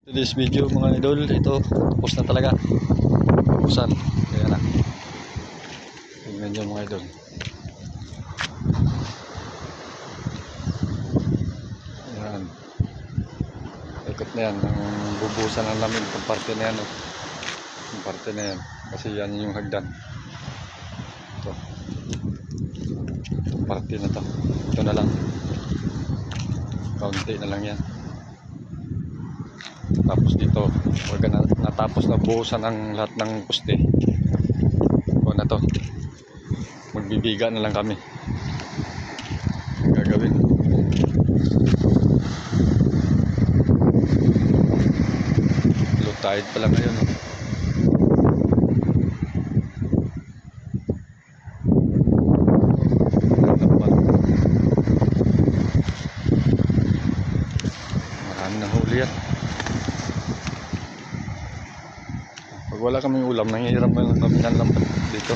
Today's video mga idol, ito tapos na talaga. Tapusan. Kaya na. Tingnan nyo mga idol. Ayan. Ikot na yan. Ang bubusan ng lamin itong parte na yan. Yung parte na yan. Kasi yan yung hagdan. Ito. Itong parte na to. Ito na lang. Kaunti na lang yan. Tapos dito wag na natapos na buhusan ang lahat ng poste. O na to, magbibiga na lang kami ang gagawin. Low tide pala ngayon marami na huli yan. Pag wala kaming ulam, nangihiram na lang kami ng lambat dito.